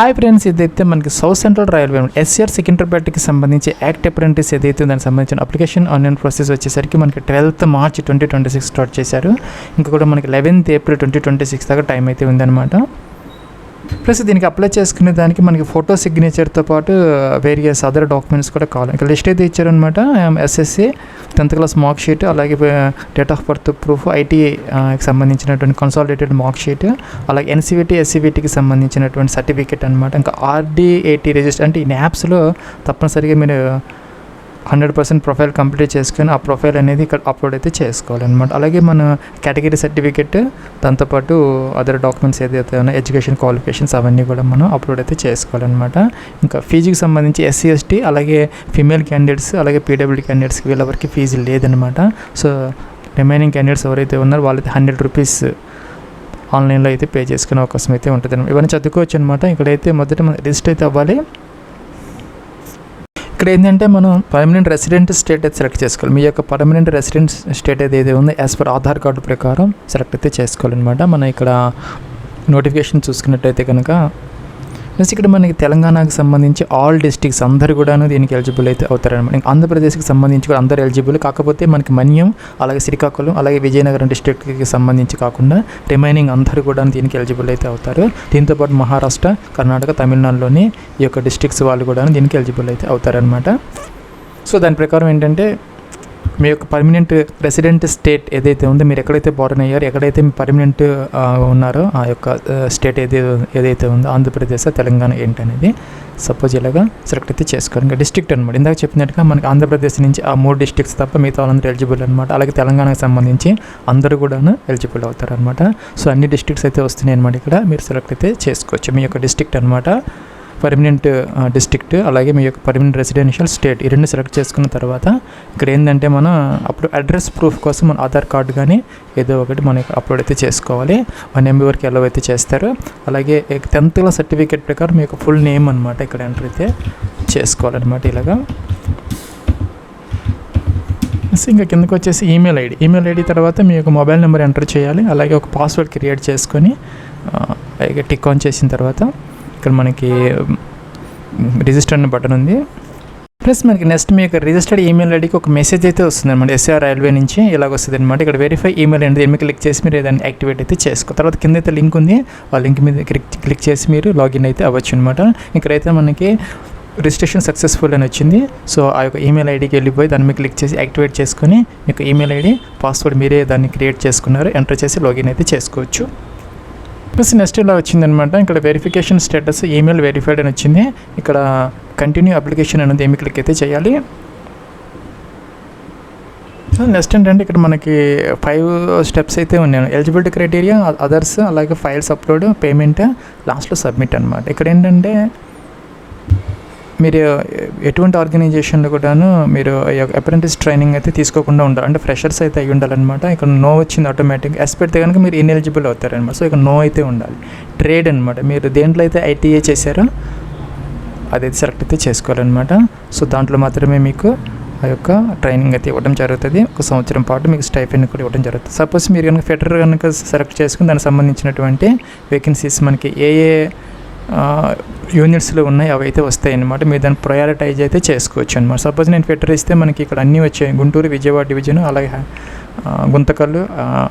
Hi friends, ఇదైతే మనకి south central railway SR సికింద్రాబాద్కి సంబంధించి యాక్ట్ అప్రెంటిస్ ఏదైతే దానికి సంబంధించిన అప్లికేషన్ ఆన్లైన్ ప్రాసెస్ వచ్చేసరికి మనకి 12th March 2026 స్టార్ట్ చేశారు. ఇంకా కూడా మనకి 11th April 2026 దాకా టైం అయితే ఉందన్నమాట. ప్లస్ దీనికి అప్లై చేసుకునే దానికి మనకి ఫోటో సిగ్నేచర్తో పాటు వేరియస్ అదర్ డాక్యుమెంట్స్ కూడా కావాలి. ఇంకా లిస్ట్ అయితే ఇచ్చారనమాట. SSC 10th class mark sheet, అలాగే డేట్ ఆఫ్ బర్త్ ప్రూఫ్, ఐటీకి సంబంధించినటువంటి కన్సాలిడేటెడ్ మార్క్ షీట్, అలాగే ఎన్సీవీటీ ఎస్సీవీటీకి సంబంధించినటువంటి సర్టిఫికేట్ అనమాట. ఇంకా RD80 రిజిస్టర్ అంటే ఈ యాప్స్లో తప్పనిసరిగా మీరు 100% ప్రొఫైల్ కంప్లీట్ చేసుకొని ఆ ప్రొఫైల్ అనేది ఇక్కడ అప్లోడ్ అయితే చేసుకోవాలన్నమాట. అలాగే మన కేటగిరీ సర్టిఫికేట్, దాంతోపాటు అదర్ డాక్యుమెంట్స్ ఏదైతే ఉన్నాయో ఎడ్యుకేషన్ క్వాలిఫికేషన్స్ అవన్నీ కూడా మనం అప్లోడ్ అయితే చేసుకోవాలన్నమాట. ఇంకా ఫీజుకి సంబంధించి SC ST అలాగే ఫీమేల్ క్యాండిడేట్స్ అలాగే PWD క్యాండిడేట్స్కి వీళ్ళవరకు ఫీజు లేదనమాట. సో రిమైనింగ్ క్యాండిడేట్స్ ఎవరైతే ఉన్నారో వాళ్ళైతే 100 రూపీస్ ఆన్లైన్లో అయితే పే చేసుకునే అవకాశం అయితే ఉంటుంది అనమాట. ఇవన్నీ చదువుకోవచ్చు అనమాట. ఇక్కడైతే మొదట మనం రిజిస్టర్ అయితే అవ్వాలి. ఇక్కడ ఏంటంటే మనం పర్మనెంట్ రెసిడెంట్ స్టేట్ అయితే సెలెక్ట్ చేసుకోవాలి. మీ యొక్క పర్మనెంట్ రెసిడెంట్ స్టేట్ ఏదైతే ఉందో యాజ్ పర్ ఆధార్ కార్డు ప్రకారం సెలెక్ట్ అయితే చేసుకోవాలన్నమాట. మనం ఇక్కడ నోటిఫికేషన్ చూసుకున్నట్టయితే కనుక ఇక్కడ మనకి తెలంగాణకు సంబంధించి ఆల్ డిస్ట్రిక్ట్స్ అందరూ కూడాను దీనికి ఎలిజిబుల్ అయితే అవుతారనమాట. ఇంకా ఆంధ్రప్రదేశ్కి సంబంధించి కూడా అందరూ ఎలిజిబుల్, కాకపోతే మనకి మన్యం అలాగే శ్రీకాకుళం అలాగే విజయనగరం డిస్ట్రిక్ట్కి సంబంధించి కాకుండా రిమైనింగ్ అందరూ కూడా దీనికి ఎలిజిబుల్ అయితే అవుతారు. దీంతోపాటు మహారాష్ట్ర, కర్ణాటక, తమిళనాడులోని ఈ యొక్క డిస్ట్రిక్ట్స్ వాళ్ళు కూడా దీనికి ఎలిజిబుల్ అయితే అవుతారనమాట. సో దాని ప్రకారం ఏంటంటే మీ యొక్క పర్మనెంట్ రెసిడెంట్ స్టేట్ ఏదైతే ఉందో, మీరు ఎక్కడైతే బార్న్ అయ్యారో, ఎక్కడైతే మీ పర్మనెంట్ ఉన్నారో ఆ యొక్క స్టేట్ ఏదైతే ఉందో ఆంధ్రప్రదేశ్, తెలంగాణ ఏంటనేది సపోజ్ ఇలాగా సెలెక్ట్ అయితే చేసుకోండి. ఇంకా డిస్ట్రిక్ట్ అనమాట. ఇందాక చెప్పినట్టుగా మనకి ఆంధ్రప్రదేశ్ నుంచి ఆ 3 డిస్ట్రిక్ట్స్ తప్ప మిగతా వాళ్ళందరూ ఎలిజిబుల్ అనమాట. అలాగే తెలంగాణకు సంబంధించి అందరూ కూడా ఎలిజిబుల్ అవుతారు అనమాట. సో అన్ని డిస్ట్రిక్ట్స్ అయితే వస్తున్నాయి అనమాట. ఇక్కడ మీరు సెలెక్ట్ అయితే చేసుకోవచ్చు మీ యొక్క డిస్ట్రిక్ట్ అనమాట. పర్మనెంట్ డిస్ట్రిక్ట్ అలాగే మీ యొక్క పర్మనెంట్ రెసిడెన్షియల్ స్టేట్ ఈ రెండు సెలెక్ట్ చేసుకున్న తర్వాత ఇక్కడ ఏంటంటే మనం అప్పుడు అడ్రస్ ప్రూఫ్ కోసం మన ఆధార్ కార్డు కానీ ఏదో ఒకటి మనకి అప్లోడ్ అయితే చేసుకోవాలి. 1 MB వరకు ఎలా అయితే చేస్తారు. అలాగే 10th క్లాస్ సర్టిఫికేట్ ప్రకారం మీ యొక్క ఫుల్ నేమ్ అనమాట ఇక్కడ ఎంటర్ అయితే చేసుకోవాలన్నమాట. ఇలాగా ఇంకా కిందకు వచ్చేసి ఈమెయిల్ ఐడి తర్వాత మీ యొక్క మొబైల్ నెంబర్ ఎంటర్ చేయాలి. అలాగే ఒక పాస్వర్డ్ క్రియేట్ చేసుకొని టిక్ ఆన్ చేసిన తర్వాత ఇక్కడ మనకి రిజిస్టర్ అనే బటన్ ఉంది. ప్లస్ మనకి నెక్స్ట్ మీ యొక్క రిజిస్టర్డ్ ఈమెయిల్ ఐడికి ఒక మెసేజ్ అయితే వస్తుంది అనమాట. ఎస్ఆర్ రైల్వే నుంచి ఇలాగ వస్తుంది అనమాట. ఇక్కడ వెరిఫై ఈమెయిల్ అనేది దీన్ని క్లిక్ చేసి మీరు ఏదైనా యాక్టివేట్ అయితే చేసుకో. తర్వాత కింద అయితే లింక్ ఉంది, ఆ లింక్ మీద క్లిక్ చేసి మీరు లాగిన్ అయితే అవ్వచ్చు అనమాట. ఇక్కడైతే మనకి రిజిస్ట్రేషన్ సక్సెస్ఫుల్ అని వచ్చింది. సో ఆ యొక్క ఈమెయిల్ ఐడికి వెళ్ళిపోయి దాన్ని మీకు క్లిక్ చేసి యాక్టివేట్ చేసుకొని మీకు ఈమెయిల్ ఐడి పాస్వర్డ్ మీరే దాన్ని క్రియేట్ చేసుకున్నారు, ఎంటర్ చేసి లాగిన్ అయితే చేసుకోవచ్చు. ప్లస్ నెక్స్ట్ ఇలా వచ్చిందనమాట. ఇక్కడ వెరిఫికేషన్ స్టేటస్ ఈమెయిల్ వెరిఫైడ్ అని వచ్చింది. ఇక్కడ కంటిన్యూ అప్లికేషన్ అనేది ఏమి క్లిక్ అయితే చేయాలి. నెక్స్ట్ ఏంటంటే ఇక్కడ మనకి 5 స్టెప్స్ అయితే ఉన్నాయి. ఎలిజిబిలిటీ క్రైటీరియా, అదర్స్, అలాగే ఫైల్స్ అప్లోడ్, పేమెంట్, లాస్ట్లో సబ్మిట్ అనమాట. ఇక్కడ ఏంటంటే మీరు ఎటువంటి ఆర్గనైజేషన్లో కూడాను మీరు అప్రెంటిస్ ట్రైనింగ్ అయితే తీసుకోకుండా ఉండాలి. అంటే ఫ్రెషర్స్ అయితే అయ్యి ఉండాలన్నమాట. ఇక్కడ నో వచ్చింది ఆటోమేటిక్. ఎస్ పెడితే కనుక మీరు ఇన్ఎలిజిబుల్ అవుతారనమాట. సో ఇక్కడ నో అయితే ఉండాలి. ట్రేడ్ అనమాట. మీరు దేంట్లో అయితే ITA చేశారో అదైతే సెలెక్ట్ అయితే చేసుకోవాలన్నమాట. సో దాంట్లో మాత్రమే మీకు ఆ యొక్క ట్రైనింగ్ అయితే ఇవ్వడం జరుగుతుంది. 1 సంవత్సరం పాటు మీకు స్టైఫెండ్ కూడా ఇవ్వడం జరుగుతుంది. సపోజ్ మీరు కనుక ఫెడరల్ కనుక సెలెక్ట్ చేసుకుని దానికి సంబంధించినటువంటి వేకెన్సీస్ మనకి ఏ యూనిట్స్లో ఉన్నాయి అవి అయితే వస్తాయి అన్నమాట. మీరు దాన్ని ప్రయారిటైజ్ అయితే చేసుకోవచ్చు అనమాట. సపోజ్ నేను ఫెటర్ ఇస్తే మనకి ఇక్కడ అన్నీ వచ్చాయి. గుంటూరు, విజయవాడ డివిజన్, అలాగే గుంతకల్లు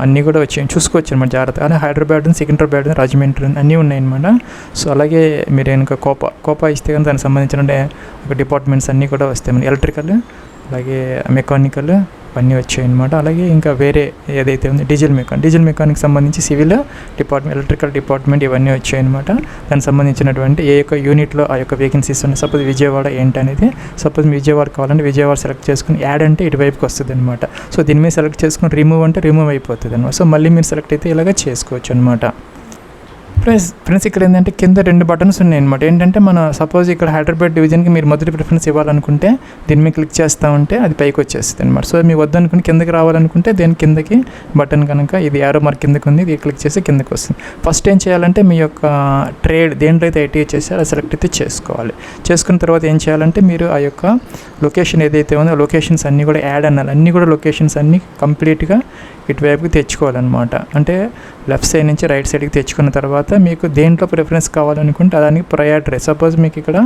అన్నీ కూడా వచ్చాయి, చూసుకోవచ్చు అనమాట జాగ్రత్త. అలాగే హైదరాబాద్, సికింద్రాబాద్, రాజమండ్రి అన్నీ ఉన్నాయి అనమాట. సో అలాగే మీరు కనుక కోపా ఇస్తే కానీ దానికి సంబంధించిన డిపార్ట్మెంట్స్ అన్నీ కూడా వస్తాయి. మన ఎలక్ట్రికల్ అలాగే మెకానికల్ అన్నీ వచ్చాయి అనమాట. అలాగే ఇంకా వేరే ఏదైతే ఉంది డీజిల్ మెకానిక్ సంబంధించి సివిల్ డిపార్ట్మెంట్, ఎలక్ట్రికల్ డిపార్ట్మెంట్ ఇవన్నీ వచ్చాయి అనమాట. దానికి సంబంధించినటువంటి ఏ యొక్క యూనిట్లో ఆ యొక్క వేకెన్సీస్ ఉన్నాయి. సపోజ్ విజయవాడ ఏంటనేది, సపోజ్ విజయవాడ కావాలంటే విజయవాడ సెలెక్ట్ చేసుకుని యాడ్ అంటే ఇటువైపుకి వస్తుంది అనమాట. సో దీని మీద సెలెక్ట్ చేసుకుని రిమూవ్ అంటే రిమూవ్ అయిపోతుంది అనమాట. సో మళ్ళీ మీరు సెలెక్ట్ అయితే ఇలాగ చేసుకోవచ్చు అనమాట. ఫ్రెండ్స్ ఇక్కడ ఏంటంటే కింద 2 బటన్స్ ఉన్నాయి అనమాట. ఏంటంటే మన సపోజ్ ఇక్కడ హైదరాబాద్ డివిజన్కి మీరు మొదటి ప్రిఫరెన్స్ ఇవ్వాలనుకుంటే దీని మీద క్లిక్ చేస్తూ ఉంటే అది పైకి వచ్చేస్తుంది అనమాట. సో మీరు వద్దనుకుని కిందకి రావాలనుకుంటే దేని కిందకి బటన్ కనుక ఇది యారో మార్క్ కిందకి ఉంది, ఇది క్లిక్ చేసి కిందకి వస్తుంది. ఫస్ట్ ఏం చేయాలంటే మీ యొక్క ట్రేడ్ దేంట్లో అయితే ITA చేశారో అది సెలెక్ట్ అయితే చేసుకోవాలి. చేసుకున్న తర్వాత ఏం చేయాలంటే మీరు ఆ యొక్క లొకేషన్ ఏదైతే ఉందో ఆ లొకేషన్స్ అన్నీ కూడా యాడ్ అనాలి. అన్నీ కూడా లొకేషన్స్ అన్నీ కంప్లీట్గా ఇటువైపుకి తెచ్చుకోవాలన్నమాట. అంటే లెఫ్ట్ సైడ్ నుంచి రైట్ సైడ్కి తెచ్చుకున్న తర్వాత మీకు దేంట్లో ప్రిఫరెన్స్ కావాలనుకుంటే దానికి ప్రయారిటీ. సపోజ్ మీకు ఇక్కడ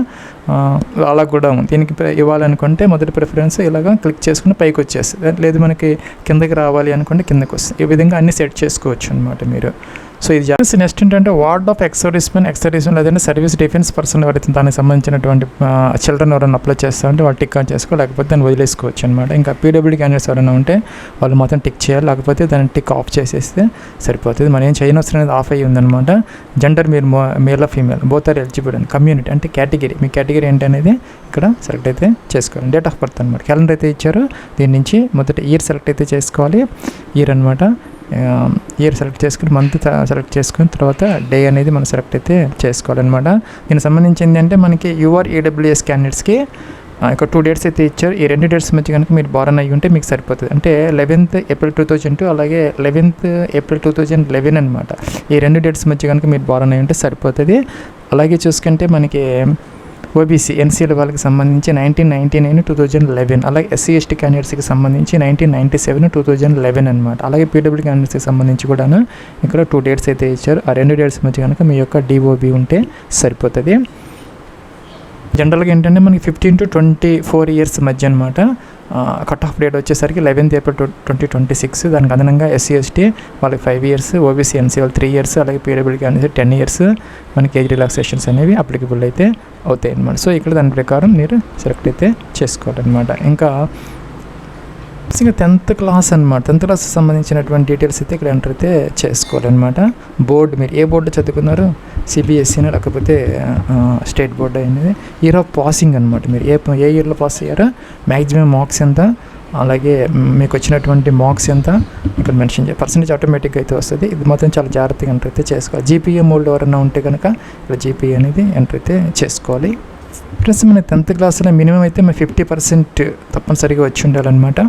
అలా కూడా ఉంది, దీనికి ఇవ్వాలనుకుంటే మొదటి ప్రిఫరెన్స్ ఇలాగా క్లిక్ చేసుకుని పైకి వచ్చేస్తుంది. లేదు మనకి కిందకి రావాలి అనుకుంటే కిందకి వస్తుంది. ఈ విధంగా అన్ని సెట్ చేసుకోవచ్చు అనమాట మీరు. సో ఇది నెక్స్ట్ ఏంటంటే వార్డ్ ఆఫ్ ఎక్సర్విస్మెన్ లేదంటే సర్వీస్ డిఫెన్స్ పర్సన్ ఎవరైతే దానికి సంబంధించినటువంటి చిల్డ్రన్ ఎవరైనా అప్లై చేస్తారంటే వాళ్ళు టిక్ ఆన్ చేసుకో, లేకపోతే దాన్ని వదిలేసుకోవచ్చు అనమాట. ఇంకా పీడబ్ల్యూడీ క్యాండిడేట్స్ ఎవరైనా ఉంటే వాళ్ళు మాత్రం టిక్ చేయాలి, లేకపోతే దాన్ని టిక్ ఆఫ్ చేసేస్తే సరిపోతుంది. మనం ఏం చేయనవసరం అనేది ఆఫ్ అయ్యి ఉందన్నమాట. జెండర్ మీరు male female both are eligible అని. కమ్యూనిటీ అంటే కేటగిరీ, మీ కేటగిరీ ఏంటి అనేది ఇక్కడ సెలెక్ట్ అయితే చేసుకోవాలి. డేట్ ఆఫ్ బర్త్ అనమాట. క్యాలెండర్ అయితే ఇచ్చారు, దీని నుంచి మొదట ఇయర్ సెలెక్ట్ అయితే చేసుకోవాలి. ఇయర్ అనమాట. ఇయర్ సెలెక్ట్ చేసుకుని మంత్ సెలెక్ట్ చేసుకుని తర్వాత డే అనేది మనం సెలెక్ట్ అయితే చేసుకోవాలన్నమాట. దీనికి సంబంధించింది అంటే మనకి UREWS క్యాండిడేట్స్కి ఇక్కడ 2 డేట్స్ అయితే ఇచ్చారు. ఈ 2 డేట్స్ మధ్య కనుక మీరు బారన్ అయ్యి ఉంటే మీకు సరిపోతుంది. అంటే 11th April 2002 అలాగే 11th April 2011 అనమాట. ఈ 2 డేట్స్ మధ్య కనుక మీరు బారన్ అయ్యి ఉంటే సరిపోతుంది. అలాగే చూసుకుంటే మనకి ఓబీసీ ఎన్సీల వాళ్ళకి సంబంధించి 1999 2011, అలాగే SC ST క్యాండిడేట్స్కి సంబంధించి 1997 2011 అనమాట. అలాగే పీడబ్ల్యూడీ క్యాండిడేట్స్కి సంబంధించి కూడా ఇక్కడ 2 డేట్స్ అయితే ఇచ్చారు. ఆ 2 డేట్స్ మధ్య కనుక మీ యొక్క DOB ఉంటే సరిపోతుంది. జనరల్గా ఏంటంటే మనకి 15 to 24 ఇయర్స్ మధ్య అనమాట. కట్ ఆఫ్ డేట్ వచ్చేసరికి 11th April 2026. దానికి అదనంగా SC ST వాళ్ళకి 5 years, OBC NC వాళ్ళు 3 years, అలాగే పీడబ్ల్యూడీ క్యాండిడేట్స్ 10 years మనకి ఏజ్ రిలాక్సేషన్స్ అనేవి అప్లికబుల్ అయితే అవుతాయి అనమాట. సో ఇక్కడ దాని ప్రకారం మీరు సెలెక్ట్ అయితే చేసుకోవాలన్నమాట. ఇంకా 10th క్లాస్ అనమాట. 10th క్లాస్కి సంబంధించినటువంటి డీటెయిల్స్ అయితే ఇక్కడ ఎంటర్ అయితే చేసుకోవాలన్నమాట. బోర్డు మీరు ఏ బోర్డు చదువుకున్నారు, CBSEనా లేకపోతే స్టేట్ బోర్డు అనేది. ఇయర్ ఆఫ్ పాసింగ్ అనమాట. మీరు ఏ ఇయర్లో పాస్ అయ్యారో, మ్యాక్సిమం మార్క్స్ ఎంత, అలాగే మీకు వచ్చినటువంటి మార్క్స్ ఎంత ఇక్కడ మెన్షన్ చేయాలి. పర్సంటేజ్ ఆటోమేటిక్గా అయితే వస్తుంది. ఇది మాత్రం చాలా జాగ్రత్తగా ఎంటర్ అయితే చేసుకోవాలి. GPA మోల్డ్ ఎవరైనా ఉంటే కనుక ఇక్కడ GPA అనేది ఎంటర్ అయితే చేసుకోవాలి. ప్లస్ మన 10th క్లాస్లో మినిమం అయితే 50% తప్పనిసరిగా వచ్చి ఉండాలన్నమాట.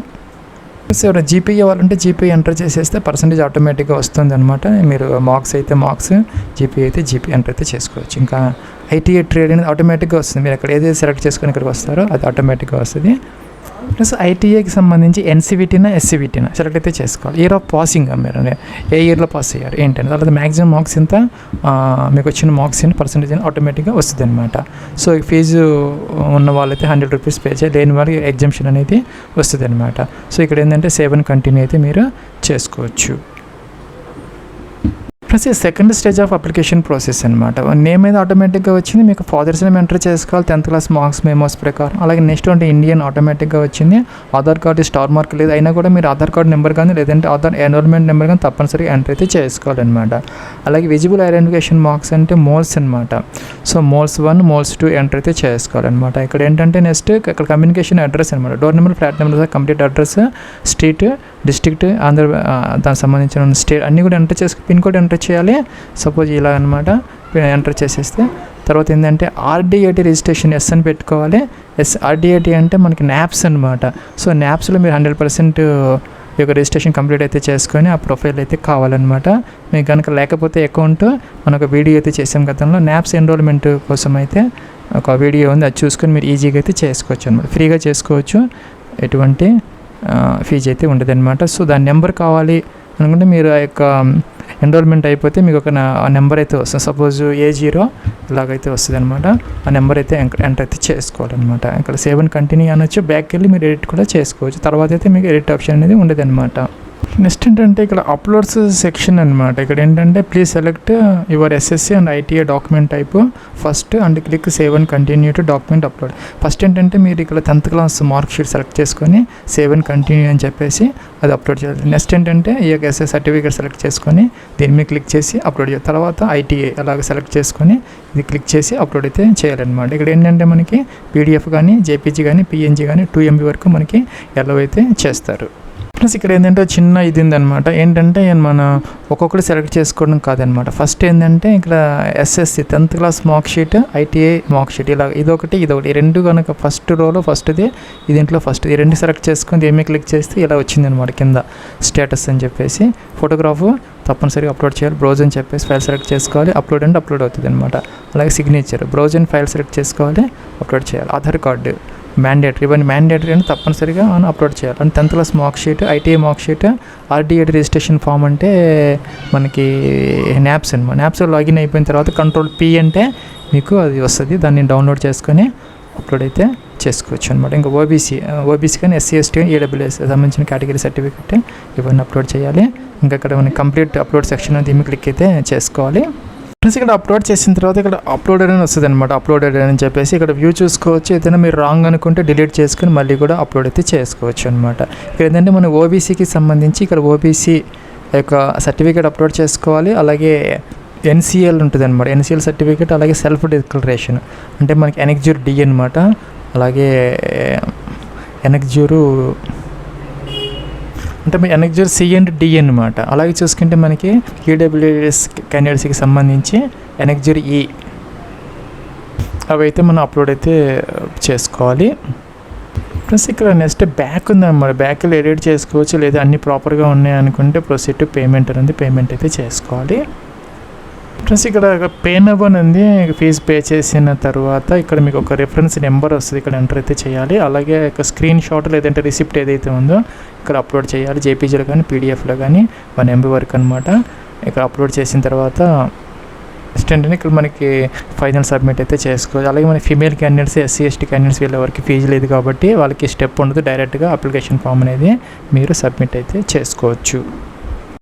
ప్లస్ ఎవరైనా GPA వాళ్ళంటే GPA ఎంటర్ చేసేస్తే పర్సంటేజ్ ఆటోమేటిక్గా వస్తుంది అనమాట. మీరు మార్క్స్ అయితే మార్క్స్, GPA అయితే GPA ఎంటర్ అయితే చేసుకోవచ్చు. ఇంకా ITA ట్రేడ్ అనేది ఆటోమేటిక్గా వస్తుంది. మీరు అక్కడ ఏదైతే సెలెక్ట్ చేసుకొని ఇక్కడికి వస్తారో అది ఆటోమేటిక్గా వస్తుంది. ప్లస్ ITAకి సంబంధించి NCVTనా SCVTనా సెలెక్ట్ అయితే చేసుకోవాలి. ఇయర్ ఆఫ్ పాసింగ్ మీరు ఏ ఇయర్లో పాస్ అయ్యారు ఏంటంటే, తర్వాత మ్యాక్సిమం మార్క్స్ ఎంత, మీకు వచ్చిన మార్క్స్ ఏంటి, పర్సంటేజ్ అని ఆటోమేటిక్గా వస్తుంది అనమాట. సో ఫీజు ఉన్న వాళ్ళైతే 100 రూపీస్ పే చేయాలి, లేని వాళ్ళకి ఎగ్జామ్షన్ అనేది వస్తుంది అనమాట. సో ఇక్కడ ఏంటంటే సేవ్ అండ్ కంటిన్యూ అయితే మీరు చేసుకోవచ్చు. Plus second stage of application process అనమాట. నేమ్ అయితే ఆటోమేటిక్గా వచ్చింది, మీకు ఫాదర్స్ నేమ్ ఎంటర్ చేసుకోవాలి 10th క్లాస్ మార్క్స్ మెమోస్ ప్రకారం. అలాగే నెక్స్ట్ అంటే ఇండియన్ ఆటోమేటిక్గా వచ్చింది. ఆధార్ కార్డు స్టార్ మార్క్ లేదు అయినా కూడా మీరు ఆధార్ కార్డు నెంబర్ కానీ లేదంటే ఆధార్ ఎన్రోల్మెంట్ నెంబర్ కానీ తప్పనిసరిగా ఎంటర్ అయితే చేసుకోవాలన్నమాట. అలాగే విజిబుల్ ఐడెంటిఫికేషన్ మార్క్స్ అంటే మోల్స్ అనమాట. సో మోల్స్ 1 మోల్స్ 2 ఎంటర్ అయితే చేసుకోవాలన్నమాట. ఇక్కడ ఏంటంటే నెక్స్ట్ ఇక్కడ కమ్యూనికేషన్ అడ్రస్ అనమాట. Door number, flat number, complete address, street, district, Andhra దానికి సంబంధించిన స్టేట్ అన్నీ కూడా ఎంటర్ చేసుకుని పిన్ కోడ్ ఎంటర్ చేయాలి. సపోజ్ ఇలా అనమాట ఎంటర్ చేసేస్తే తర్వాత ఏంటంటే RDAT రిజిస్ట్రేషన్ ఎస్ అని పెట్టుకోవాలి. RDAT అంటే మనకి NAPS అనమాట. సో NAPSలో మీరు 100% ఈ యొక్క రిజిస్ట్రేషన్ కంప్లీట్ అయితే చేసుకొని ఆ ప్రొఫైల్ అయితే కావాలన్నమాట. మీకు కనుక లేకపోతే అకౌంట్ మనకు వీడియో అయితే చేసాం గతంలో. NAPS ఎన్రోల్మెంట్ కోసం అయితే ఒక వీడియో ఉంది, అది చూసుకొని మీరు ఈజీగా అయితే చేసుకోవచ్చు అనమాట. ఫ్రీగా చేసుకోవచ్చు, ఎటువంటి ఫీజు అయితే ఉండదు అనమాట. సో దాని నెంబర్ కావాలి అనుకుంటే మీరు ఆ యొక్క ఎన్రోల్మెంట్ అయిపోతే మీకు ఒక నెంబర్ అయితే వస్తుంది. సపోజ్ A0 ఇలాగైతే వస్తుంది అనమాట. ఆ నెంబర్ అయితే ఎంటర్ అయితే చేసుకోవాలన్నమాట. ఇక్కడ సేవ్ అండ్ కంటిన్యూ అనొచ్చు. బ్యాక్కి వెళ్ళి మీరు ఎడిట్ కూడా చేసుకోవచ్చు. తర్వాత అయితే మీకు ఎడిట్ ఆప్షన్ అనేది ఉండదు అనమాట. నెక్స్ట్ ఏంటంటే ఇక్కడ అప్లోడ్స్ సెక్షన్ అనమాట. ఇక్కడ ఏంటంటే please select your SSC and ITA document type first and click save and continue to document upload. First ఏంటంటే మీరు ఇక్కడ 10th class mark sheet select చేసుకొని సేవ్ అండ్ కంటిన్యూ అని చెప్పేసి అది అప్లోడ్ చేయాలి. నెక్స్ట్ ఏంటంటే ఈ యొక్క SS సర్టిఫికేట్ సెలెక్ట్ చేసుకొని దీని మీద క్లిక్ చేసి అప్లోడ్ చేయాలి. తర్వాత ITA అలాగే సెలెక్ట్ చేసుకొని ఇది క్లిక్ చేసి అప్లోడ్ అయితే చేయాలన్నమాట. ఇక్కడ ఏంటంటే మనకి PDF కానీ JPG కానీ PNG కానీ 2 MB వరకు మనకి ఎల్లో అయితే చేస్తారు. ప్లస్ ఇక్కడ ఏంటంటే చిన్న ఇది ఉందన్నమాట. ఏంటంటే మన ఒక్కొక్కటి సెలెక్ట్ చేసుకోవడం కాదనమాట. ఫస్ట్ ఏంటంటే ఇక్కడ SSC 10th class mark sheet, ITA mark sheet ఇలా ఇదొకటి ఈ రెండు కనుక ఫస్ట్ రోలో ఫస్ట్ది, దీంట్లో ఫస్ట్ ఈ రెండు సెలెక్ట్ చేసుకొని దీని మీద క్లిక్ చేస్తే ఇలా వచ్చిందనమాట కింద స్టేటస్ అని చెప్పేసి. ఫోటోగ్రాఫ్ తప్పనిసరిగా అప్లోడ్ చేయాలి. బ్రౌజ్ అని చెప్పేసి ఫైల్ సెలెక్ట్ చేసుకోవాలి. అప్లోడ్ అంటే అప్లోడ్ అవుతుంది అనమాట. అలాగే signature, browse and file select చేసుకోవాలి, అప్లోడ్ చేయాలి. ఆధార్ కార్డు మ్యాండేటరీ, ఇవన్నీ మ్యాండేటరీ అని తప్పనిసరిగా మనం అప్లోడ్ చేయాలి. అంటే 10th class mark sheet, ITI mark sheet, RDAT registration form అంటే మనకి న్యాప్స్ అనమాట. న్యాప్స్లో లాగిన్ అయిపోయిన తర్వాత కంట్రోల్ P అంటే మీకు అది వస్తుంది, దాన్ని డౌన్లోడ్ చేసుకొని అప్లోడ్ అయితే చేసుకోవచ్చు అనమాట. ఇంకా ఓబీసీ కానీ SC/ST కానీ EWS సంబంధించిన కేటగిరీ సర్టిఫికెట్ ఇవన్నీ అప్లోడ్ చేయాలి. ఇంకా ఇక్కడ మనకి కంప్లీట్ అప్లోడ్ సెక్షన్ దీన్ని క్లిక్ అయితే చేసుకోవాలి. ఫ్రెండ్స్ ఇక్కడ అప్లోడ్ చేసిన తర్వాత ఇక్కడ అప్లోడెడ్ అని వస్తుంది అనమాట. అప్లోడెడ్ అని చెప్పేసి ఇక్కడ వ్యూ చూసుకోవచ్చు. ఏదైనా మీరు రాంగ్ అనుకుంటే డిలీట్ చేసుకుని మళ్ళీ కూడా అప్లోడ్ అయితే చేసుకోవచ్చు అనమాట. ఇక్కడ ఏంటంటే మన ఓబీసీకి సంబంధించి ఇక్కడ ఓబీసీ యొక్క సర్టిఫికేట్ అప్లోడ్ చేసుకోవాలి. అలాగే NCL ఉంటుంది అనమాట, NCL సర్టిఫికేట్, అలాగే సెల్ఫ్ డిక్లరేషన్ అంటే మనకి ఎనెక్జ్యూర్ D అనమాట. అలాగే ఎనెక్జ్యూరు అంటే మీ ఎనెక్జ్యూర్ C అండ్ D అనమాట. అలాగే చూసుకుంటే మనకి EWS క్యాండిడేట్స్కి సంబంధించి ఎనెక్జ్యూర్ E అవి అయితే మనం అప్లోడ్ అయితే చేసుకోవాలి. ప్లస్ ఇక్కడ నెక్స్ట్ బ్యాక్ ఉందన్నమాట. బ్యాక్లో ఎడిట్ చేసుకోవచ్చు, లేదా అన్నీ ప్రాపర్గా ఉన్నాయి అనుకుంటే ప్రొసీడ్ టు పేమెంట్ అనేది పేమెంట్ అయితే చేసుకోవాలి. ప్లస్ ఇక్కడ పే నవ్ అని ఉంది. ఫీజు పే చేసిన తర్వాత ఇక్కడ మీకు ఒక రిఫరెన్స్ నెంబర్ వస్తుంది, ఇక్కడ ఎంటర్ అయితే చేయాలి. అలాగే ఒక స్క్రీన్ షాట్ లేదంటే రిసిప్ట్ ఏదైతే ఉందో ఇక్కడ అప్లోడ్ చేయాలి. JPGలో కానీ PDFలో కానీ 1 MB వరకు అనమాట. ఇక్కడ అప్లోడ్ చేసిన తర్వాత నెక్స్ట్ ఇక్కడ మనకి ఫైనల్ సబ్మిట్ అయితే చేసుకోవచ్చు. అలాగే మన ఫీమేల్ క్యాండిడేట్స్, SC/ST క్యాండిడేట్స్ వీళ్ళ వరకు ఫీజు లేదు కాబట్టి వాళ్ళకి స్టెప్ ఉండదు, డైరెక్ట్గా అప్లికేషన్ ఫామ్ అనేది మీరు సబ్మిట్ అయితే చేసుకోవచ్చు.